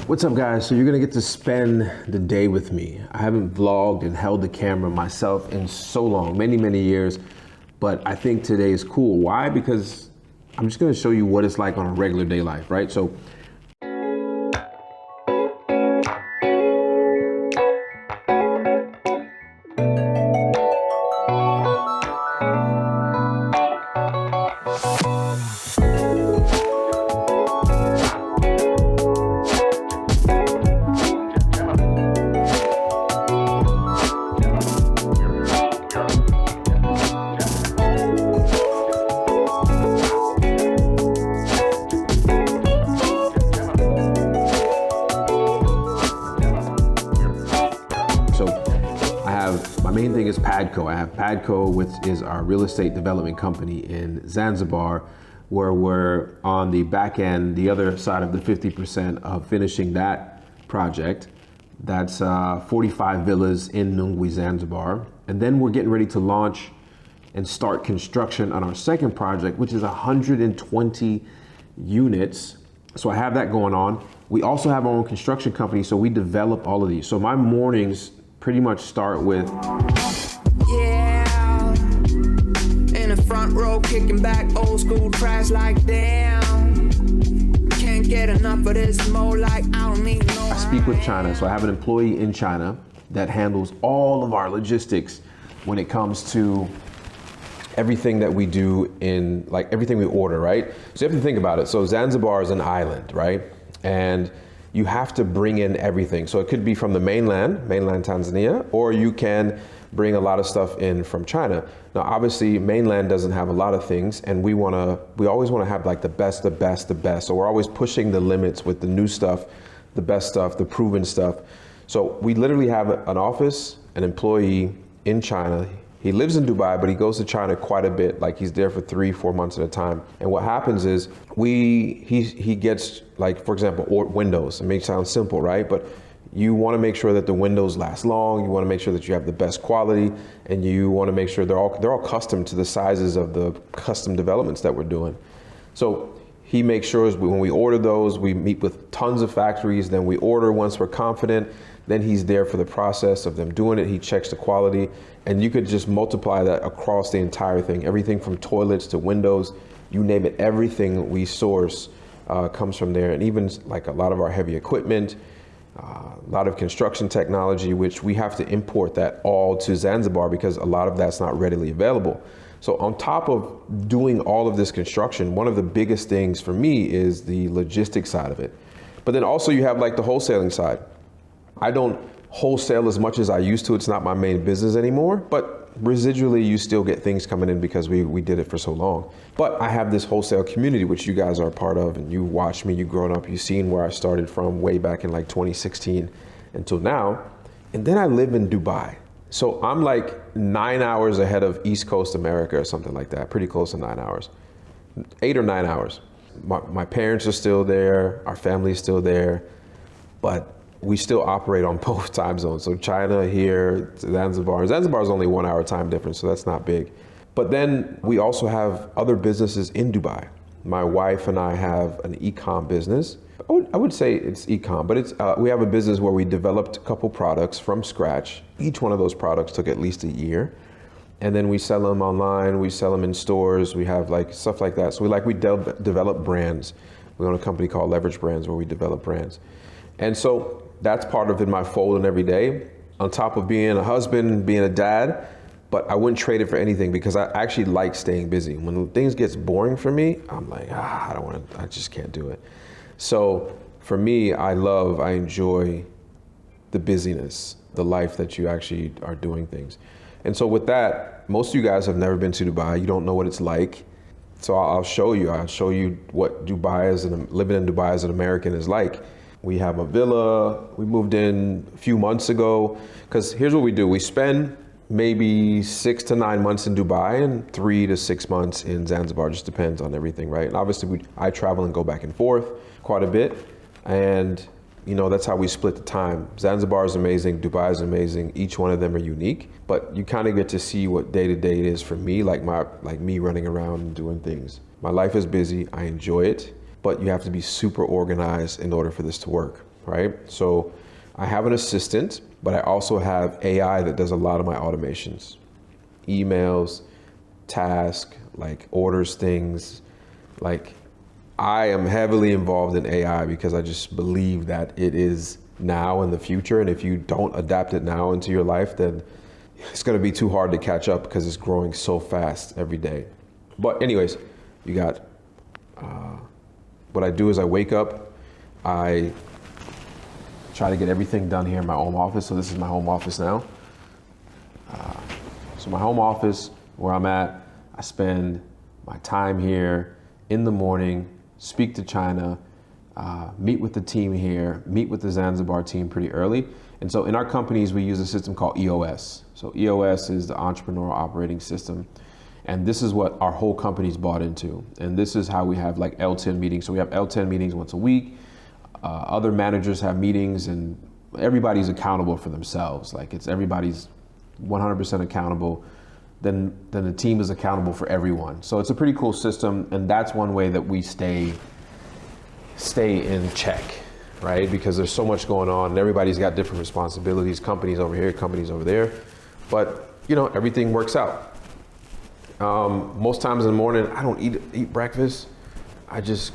What's up, guys? So you're gonna get to spend the day with me. I haven't vlogged and held the camera myself in so long, many years, but I think today is cool. Why? Because I'm just gonna show you what it's like on a regular day life, right? So my main thing is Padco. I have Padco, which is our real estate development company in Zanzibar, where we're on the back end, the other side of the 50% of finishing that project. That's 45 villas in Nungwi, Zanzibar. And then we're getting ready to launch and start construction on our second project, which is 120 units. So I have that going on. We also have our own construction company, so we develop all of these. So my mornings pretty much start with in the front row, kicking back old school tracks like damn. Can't get enough of this more like I don't need no. I speak with China, so I have an employee in China that handles all of our logistics when it comes to everything that we do in, like, everything we order, right? So you have to think about it. So Zanzibar is an island, right? And you have to bring in everything. So it could be from the mainland Tanzania, or you can bring a lot of stuff in from China. Now, obviously, mainland doesn't have a lot of things, and we always wanna have like the best. So we're always pushing the limits with the new stuff, the best stuff, the proven stuff. So we literally have an office, an employee in China. He lives in Dubai, but he goes to China quite a bit. Like, he's there for 3-4 months at a time. And what happens is he gets, like, for example, windows. It may sound simple, right? But you want to make sure that the windows last long. You want to make sure that you have the best quality, and you want to make sure they're all custom to the sizes of the custom developments that we're doing. So he makes sure when we order those, we meet with tons of factories. Then we order once we're confident. Then he's there for the process of them doing it. He checks the quality, and you could just multiply that across the entire thing. Everything from toilets to windows, you name it, everything we source comes from there. And even like a lot of our heavy equipment, a lot of construction technology, which we have to import that all to Zanzibar because a lot of that's not readily available. So on top of doing all of this construction, one of the biggest things for me is the logistics side of it. But then also you have like the wholesaling side. I don't wholesale as much as I used to. It's not my main business anymore, but residually you still get things coming in because we did it for so long. But I have this wholesale community, which you guys are a part of, and you watched me, you've grown up, you've seen where I started from way back in like 2016 until now. And then I live in Dubai. So I'm like 9 hours ahead of East Coast America or something like that, pretty close to 9 hours, 8 or 9 hours. My parents are still there, our family is still there, but we still operate on both time zones. So China here, Zanzibar. Zanzibar is only 1 hour time difference, so that's not big. But then we also have other businesses in Dubai. My wife and I have an e-com business. I would say it's e-com, but we have a business where we developed a couple products from scratch. Each one of those products took at least a year. And then we sell them online, we sell them in stores, we have like stuff like that. So we develop brands. We own a company called Leverage Brands where we develop brands. And so that's part of in my fold and every day, on top of being a husband, being a dad, but I wouldn't trade it for anything because I actually like staying busy. When things gets boring for me, I'm like, I just can't do it. So for me, I enjoy the busyness, the life that you actually are doing things. And so with that, most of you guys have never been to Dubai. You don't know what it's like. So I'll show you what living in Dubai as an American is like. We have a villa. We moved in a few months ago because here's what we do. We spend maybe 6 to 9 months in Dubai and 3 to 6 months in Zanzibar. Just depends on everything, right? And obviously I travel and go back and forth quite a bit. And that's how we split the time. Zanzibar is amazing. Dubai is amazing. Each one of them are unique, but you kind of get to see what day to day it is for me, like me running around and doing things. My life is busy. I enjoy it. But you have to be super organized in order for this to work. right? So I have an assistant, but I also have AI that does a lot of my automations, emails, tasks, like orders things. Like, I am heavily involved in AI because I just believe that it is now and the future. And if you don't adapt it now into your life, then it's going to be too hard to catch up because it's growing so fast every day. But anyways, you got, what I do is I wake up, I try to get everything done here in my home office. So this is my home office now. So my home office, where I'm at, I spend my time here in the morning, speak to China, meet with the team here, meet with the Zanzibar team pretty early. And so in our companies, we use a system called EOS. So EOS is the Entrepreneurial Operating System. And this is what our whole company's bought into. And this is how we have like L10 meetings. So we have L10 meetings once a week. Other managers have meetings, and everybody's accountable for themselves. Like, it's everybody's 100% accountable. Then the team is accountable for everyone. So it's a pretty cool system, and that's one way that we stay in check, right? Because there's so much going on, and everybody's got different responsibilities. Companies over here, companies over there, but everything works out. Most times in the morning, I don't eat breakfast. I just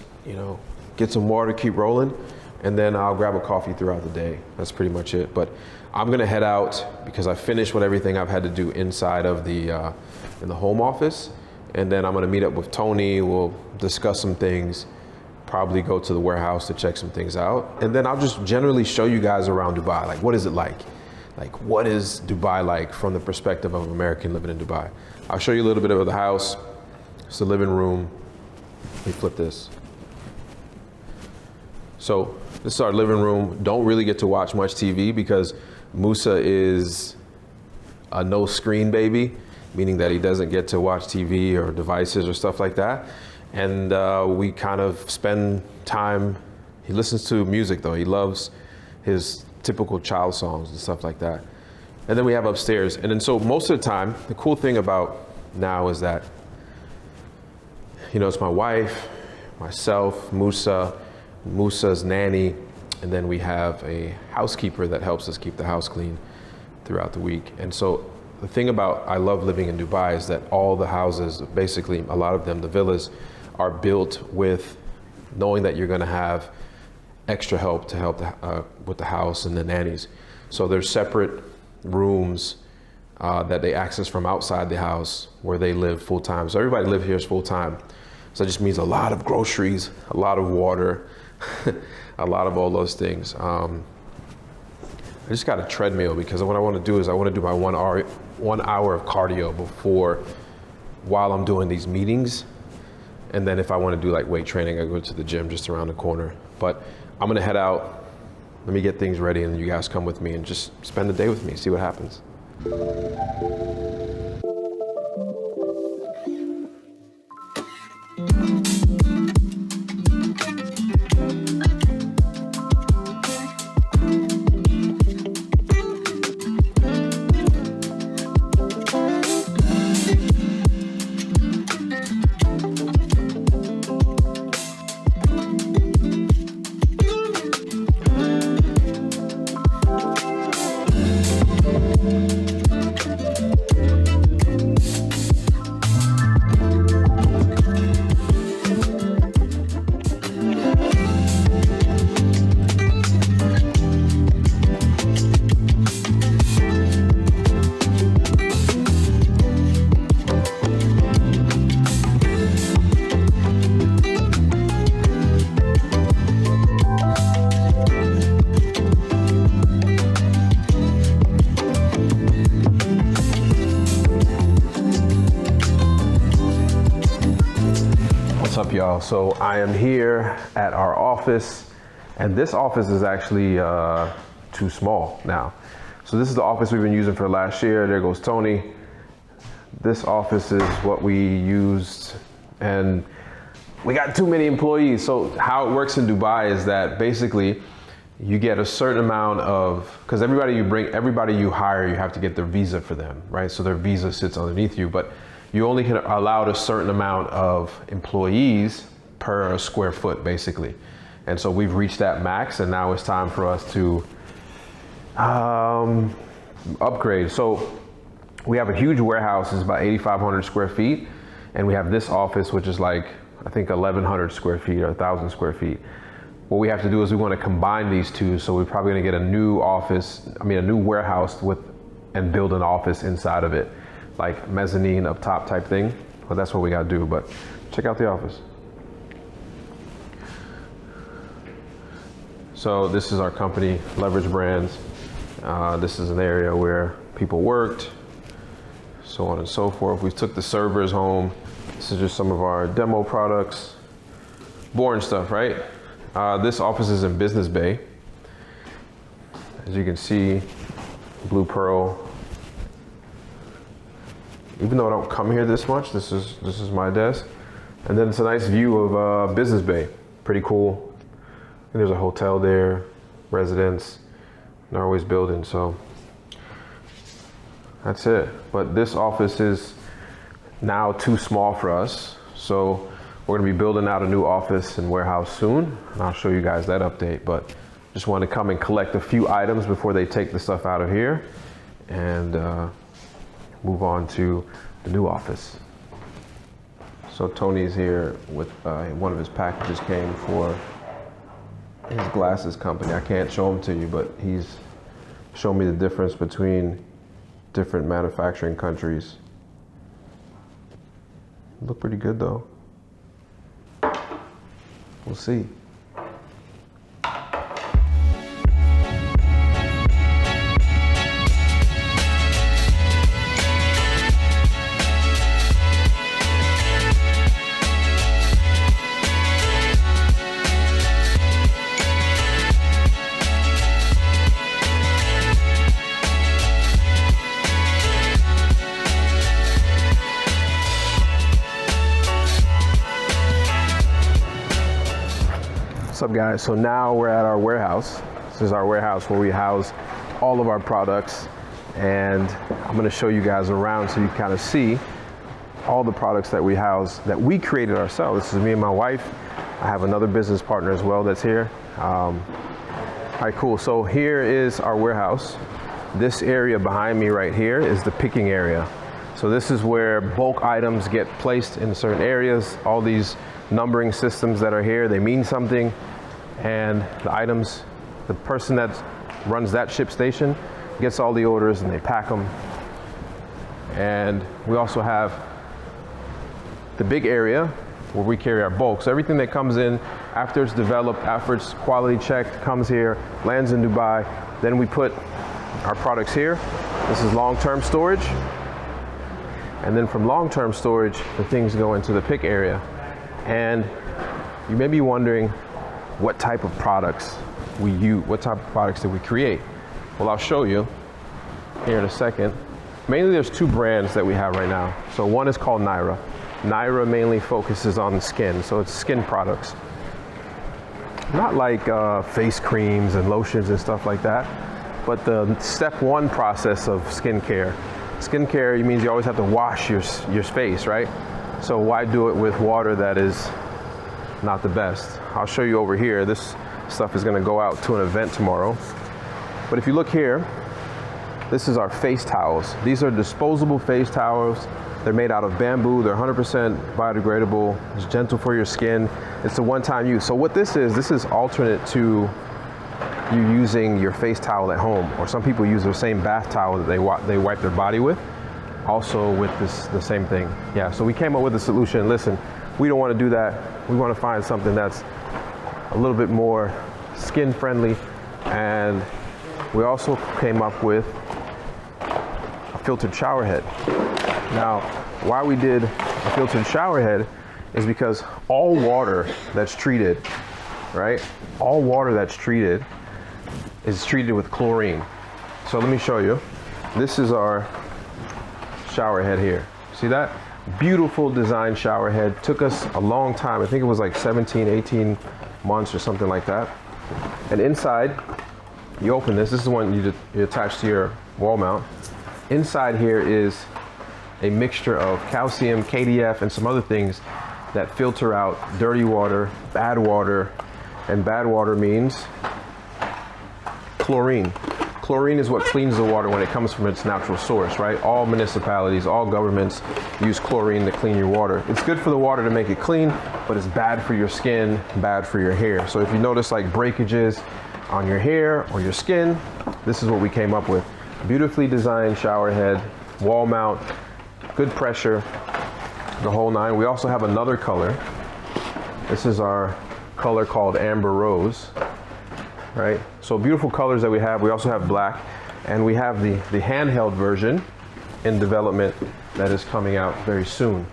get some water, keep rolling, and then I'll grab a coffee throughout the day. That's pretty much it. But I'm gonna head out because I finished with everything I've had to do inside of in the home office. And then I'm gonna meet up with Tony. We'll discuss some things, probably go to the warehouse to check some things out. And then I'll just generally show you guys around Dubai. Like, what is it like? Like, what is Dubai like from the perspective of an American living in Dubai? I'll show you a little bit of the house. It's the living room. Let me flip this. So this is our living room. Don't really get to watch much TV because Musa is a no screen baby, meaning that he doesn't get to watch TV or devices or stuff like that. And we kind of spend time, he listens to music though. He loves his typical child songs and stuff like that. And then we have upstairs. And then so most of the time, the cool thing about now is that, it's my wife, myself, Musa's nanny, and then we have a housekeeper that helps us keep the house clean throughout the week. And so the thing about I love living in Dubai is that all the houses, basically a lot of them, the villas, are built with knowing that you're gonna have extra help to help with the house and the nannies. So there's separate rooms that they access from outside the house where they live full time. So everybody live here is full time. So it just means a lot of groceries, a lot of water, a lot of all those things. I just got a treadmill because what I want to do is I want to do my 1 hour of cardio while I'm doing these meetings. And then if I want to do like weight training, I go to the gym just around the corner. But I'm going to head out. Let me get things ready and you guys come with me and just spend the day with me, see what happens. What's up, y'all? So I am here at our office, and this office is actually too small now. So this is the office we've been using for last year. There goes Tony. This office is what we used, and we got too many employees. So how it works in Dubai is that basically you get a certain amount of, because everybody you hire, you have to get their visa for them, right? So their visa sits underneath you, but you only can allow a certain amount of employees per square foot, basically. And so we've reached that max, and now it's time for us to upgrade. So we have a huge warehouse, it's about 8,500 square feet. And we have this office, which is like, I think 1,100 square feet or 1,000 square feet. What we have to do is we want to combine these two. So we're probably going to get a new a new warehouse and build an office inside of it, like mezzanine up top type thing. But that's what we got to do. But check out the office. So this is our company, Leverage Brands. This is an area where people worked, so on and so forth. We took the servers home. This is just some of our demo products. Boring stuff, right? This office is in Business Bay. As you can see, Blue Pearl. Even though I don't come here this much, this is my desk. And then it's a nice view of Business Bay. Pretty cool. And there's a hotel there, residents, Norway's building, so that's it. But this office is now too small for us, so we're gonna be building out a new office and warehouse soon, and I'll show you guys that update. But just want to come and collect a few items before they take the stuff out of here and move on to the new office. So Tony's here with one of his packages came for his glasses company. I can't show them to you, but he's shown me the difference between different manufacturing countries. Look pretty good though. We'll see. What's up guys? So now we're at our warehouse. This is our warehouse where we house all of our products, and I'm going to show you guys around so you kind of see all the products that we house that we created ourselves. This is me and my wife. I have another business partner as well that's here. All right, cool. So here is our warehouse. This area behind me right here is the picking area. So this is where bulk items get placed in certain areas. All these numbering systems that are here, they mean something. And the items, the person that runs that ship station gets all the orders and they pack them. And we also have the big area where we carry our bulk. So everything that comes in after it's developed, after it's quality checked, comes here, lands in Dubai, then we put our products here. This is long-term storage. And then from long-term storage, the things go into the pick area. And you may be wondering what type of products we use, what type of products did we create? Well, I'll show you here in a second. Mainly there's two brands that we have right now. So one is called Naira. Naira mainly focuses on skin, so it's skin products. Not like face creams and lotions and stuff like that, but the step one process of skincare. Skincare means you always have to wash your face, right? So why do it with water that is not the best? I'll show you over here. This stuff is gonna go out to an event tomorrow. But if you look here, this is our face towels. These are disposable face towels. They're made out of bamboo. They're 100% biodegradable. It's gentle for your skin. It's a one-time use. So what this is alternate to you using your face towel at home, or some people use the same bath towel that they wipe their body with. Also with the same thing. Yeah, so we came up with a solution. Listen, we don't want to do that. We want to find something that's a little bit more skin friendly. And we also came up with a filtered shower head. Now, why we did a filtered shower head is because all water that's treated, right? All water that's treated is treated with chlorine. So let me show you. This is our shower head here. See that? Beautiful design shower head. Took us a long time. I think it was like 17, 18 months or something like that. And inside, you open this. This is one you attach to your wall mount. Inside here is a mixture of calcium, KDF, and some other things that filter out dirty water, bad water, and bad water means chlorine. Chlorine is what cleans the water when it comes from its natural source, right? All municipalities, all governments use chlorine to clean your water. It's good for the water to make it clean, but it's bad for your skin, bad for your hair. So if you notice like breakages on your hair or your skin, this is what we came up with. Beautifully designed shower head, wall mount, good pressure, the whole nine. We also have another color. This is our color called Amber Rose, right? So beautiful colors that we have. We also have black, and we have the handheld version in development that is coming out very soon.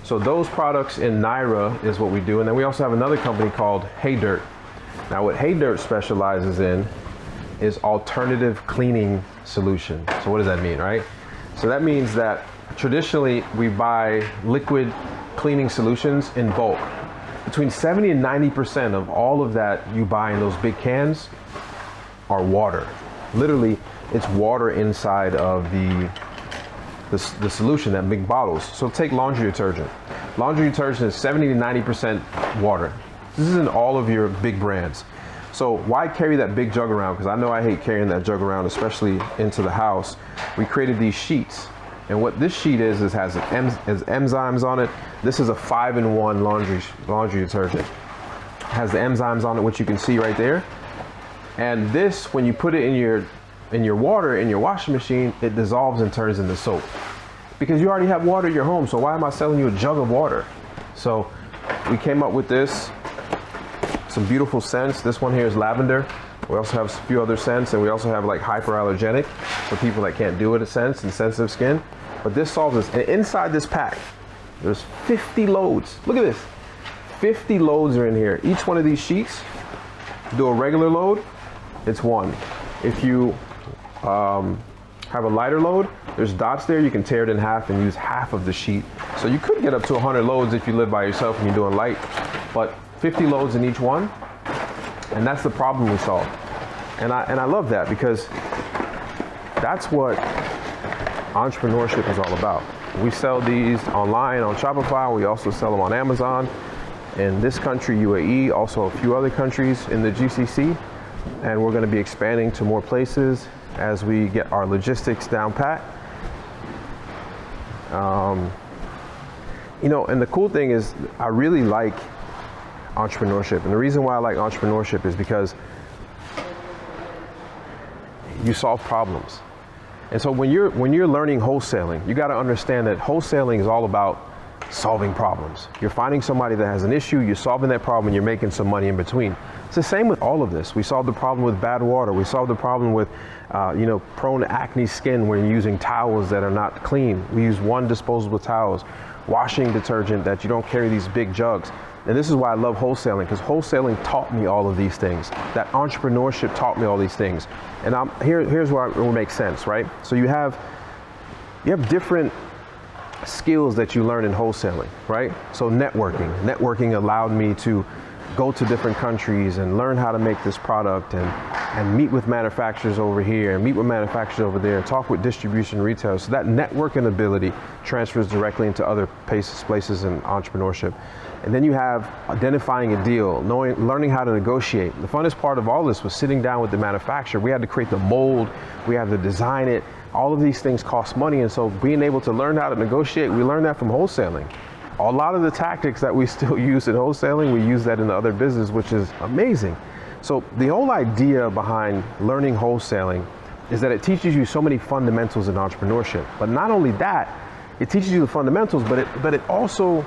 So those products in Naira is what we do. And then we also have another company called Hey Dirt. Now what Hey Dirt specializes in is alternative cleaning solution. So what does that mean, right? So that means that traditionally we buy liquid cleaning solutions in bulk. Between 70 and 90% of all of that you buy in those big cans are water. Literally, it's water inside of the solution, that big bottles. So take laundry detergent. Laundry detergent is 70 to 90% water. This is in all of your big brands. So why carry that big jug around? Because I know I hate carrying that jug around, especially into the house. We created these sheets. And what this sheet has enzymes on it. This is a 5-in-1 laundry detergent. It has the enzymes on it, which you can see right there. And this, when you put it in your water, in your washing machine, it dissolves and turns into soap. Because you already have water at your home, so why am I selling you a jug of water? So we came up with this, some beautiful scents. This one here is lavender. We also have a few other scents, and we also have like hyperallergenic for people that can't do it, a scent, and sensitive skin. But this solves this. And inside this pack, there's 50 loads. Look at this. 50 loads are in here. Each one of these sheets, do a regular load, it's one. If you have a lighter load, there's dots there. You can tear it in half and use half of the sheet. So you could get up to 100 loads if you live by yourself and you're doing light, but 50 loads in each one. And that's the problem we solve. And I love that, because that's what entrepreneurship is all about. We sell these online on Shopify. We also sell them on Amazon. In this country, UAE, also a few other countries in the GCC. And we're going to be expanding to more places as we get our logistics down pat. You know, and the cool thing is I really like entrepreneurship. And the reason why I like entrepreneurship is because you solve problems. And so when you're learning wholesaling, you got to understand that wholesaling is all about solving problems. You're finding somebody that has an issue, you're solving that problem, and you're making some money in between. It's the same with all of this. We solved the problem with bad water. We solved the problem with, prone to acne skin when you're using towels that are not clean. We use one disposable towels, washing detergent that you don't carry these big jugs. And this is why I love wholesaling, because wholesaling taught me all of these things. That entrepreneurship taught me all these things. And here's where it will make sense, right? So you have different skills that you learn in wholesaling, right? So networking allowed me to go to different countries and learn how to make this product and meet with manufacturers over here and meet with manufacturers over there, talk with distribution retailers. So that networking ability transfers directly into other places in entrepreneurship. And then you have identifying a deal, learning how to negotiate. The funnest part of all this was sitting down with the manufacturer. We had to create the mold, we had to design it. All of these things cost money, and so being able to learn how to negotiate, we learned that from wholesaling. A lot of the tactics that we still use in wholesaling, we use that in the other business, which is amazing. So the whole idea behind learning wholesaling is that it teaches you so many fundamentals in entrepreneurship. But not only that, it teaches you the fundamentals, but it also,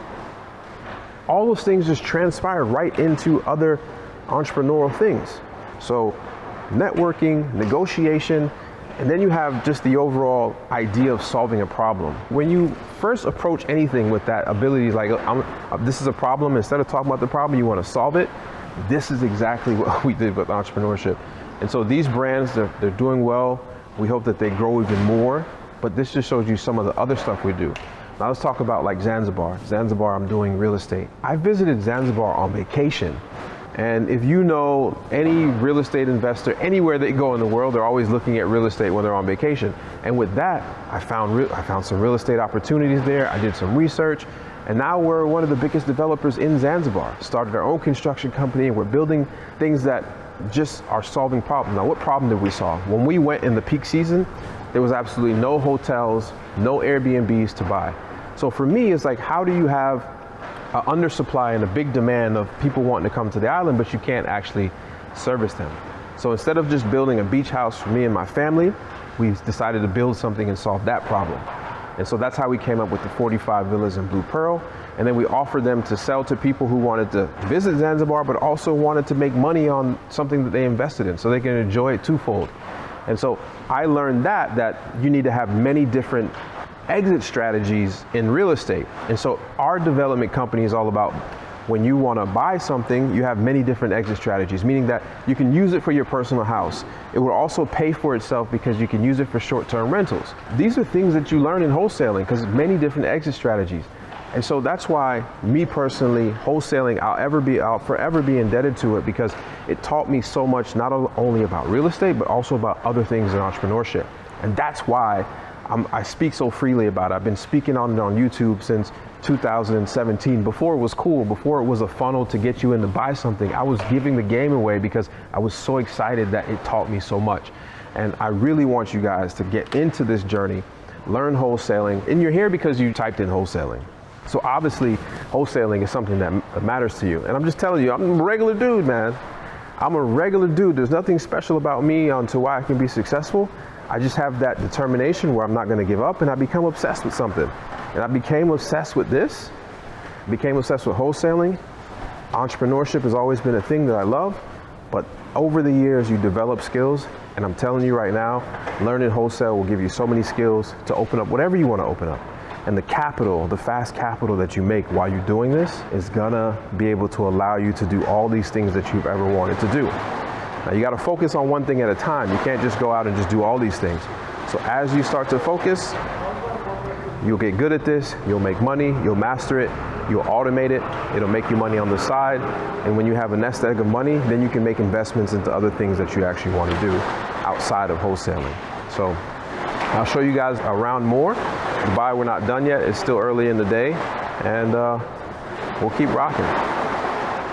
all those things just transpire right into other entrepreneurial things. So networking, negotiation, and then you have just the overall idea of solving a problem. When you first approach anything with that ability, like this is a problem, instead of talking about the problem, you want to solve it. This is exactly what we did with entrepreneurship. And so these brands, they're doing well. We hope that they grow even more, but this just shows you some of the other stuff we do. Now let's talk about like Zanzibar. Zanzibar, I'm doing real estate. I visited Zanzibar on vacation. And if you know any real estate investor, anywhere they go in the world, they're always looking at real estate when they're on vacation. And with that, I found some real estate opportunities there. I did some research. And now we're one of the biggest developers in Zanzibar. Started our own construction company, and we're building things that just are solving problems. Now, what problem did we solve? When we went in the peak season, there was absolutely no hotels, no Airbnbs to buy. So for me, it's like, how do you have an undersupply and a big demand of people wanting to come to the island, but you can't actually service them? So instead of just building a beach house for me and my family, we decided to build something and solve that problem. And so that's how we came up with the 45 villas in Blue Pearl. And then we offered them to sell to people who wanted to visit Zanzibar, but also wanted to make money on something that they invested in so they can enjoy it twofold. And so I learned that you need to have many different exit strategies in real estate. And so our development company is all about, when you want to buy something, you have many different exit strategies, meaning that you can use it for your personal house. It will also pay for itself because you can use it for short-term rentals. These are things that you learn in wholesaling because many different exit strategies. And so that's why, me personally, wholesaling, I'll forever be indebted to it, because it taught me so much, not only about real estate, but also about other things in entrepreneurship. And that's why I speak so freely about it. I've been speaking on it on YouTube since 2017. Before it was cool, before it was a funnel to get you in to buy something, I was giving the game away because I was so excited that it taught me so much. And I really want you guys to get into this journey, learn wholesaling. And you're here because you typed in wholesaling. So obviously, wholesaling is something that matters to you. And I'm just telling you, I'm a regular dude, man. I'm a regular dude. There's nothing special about me onto why I can be successful. I just have that determination where I'm not going to give up, and I become obsessed with something. And I became obsessed with this, became obsessed with wholesaling. Entrepreneurship has always been a thing that I love, but over the years you develop skills, and I'm telling you right now, learning wholesale will give you so many skills to open up whatever you want to open up. And the capital, the fast capital that you make while you're doing this is gonna be able to allow you to do all these things that you've ever wanted to do. Now you gotta focus on one thing at a time. You can't just go out and just do all these things. So as you start to focus, you'll get good at this, you'll make money, you'll master it, you'll automate it, it'll make you money on the side. And when you have a nest egg of money, then you can make investments into other things that you actually want to do outside of wholesaling. So I'll show you guys around more. Dubai, we're not done yet. It's still early in the day, and we'll keep rocking.